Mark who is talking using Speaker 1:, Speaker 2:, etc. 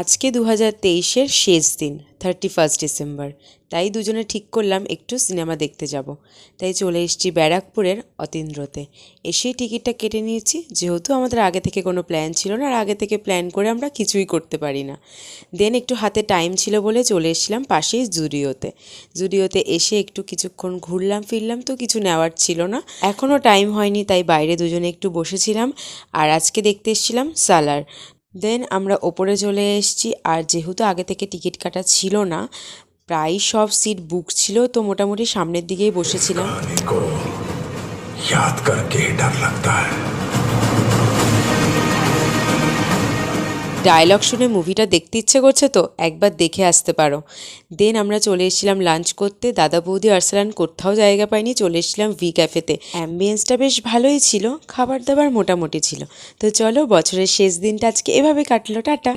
Speaker 1: আজকে 2023-এর শেষ দিন 31 ডিসেম্বর, তাই দুজনে ঠিক করলাম একটু সিনেমা দেখতে যাব। তাই চলে এসেছি ব্যারাকপুরের অতীন্দ্রতে। এসেই টিকিটটা কেটে নিয়েছি, যেহেতু আমাদের আগে থেকে কোনো প্ল্যান ছিল না, আর আগে থেকে প্ল্যান করে আমরা কিছুই করতে পারি না। দেন একটু হাতে টাইম ছিল বলে চলে এসেছিলাম পাশেই জুডিওতে এসে একটু কিছুক্ষণ ঘুরলাম ফিরলাম, তো কিছু নেওয়ার ছিল না, এখনও টাইম হয়নি, তাই বাইরে দুজনে একটু বসেছিলাম। আর আজকে দেখতে এসেছিলাম সালার। দেন আমরা ওপরে চলে এসেছি, আর যেহেতু আগে থেকে টিকিট কাটা ছিল না, প্রায় সব সিট বুক ছিল, তো মোটামুটি সামনের দিকেই বসেছিলাম। याद करके डर लगता है। ডায়লগ শুনে মুভিটা দেখতে ইচ্ছে করছে, তো একবার দেখে আসতে পারো। দেন আমরা চলে এসেছিলাম লাঞ্চ করতে। দাদা বৌদি আরসালান কোথাও জায়গা পাইনি, চলে এসেছিলাম ভি ক্যাফেতে। অ্যাম্বিয়েন্সটা বেশ ভালোই ছিল, খাবার দাবার মোটামুটি ছিল। তো চলো, বছরের শেষ দিনটা আজকে এভাবে কাটলো। টাটা।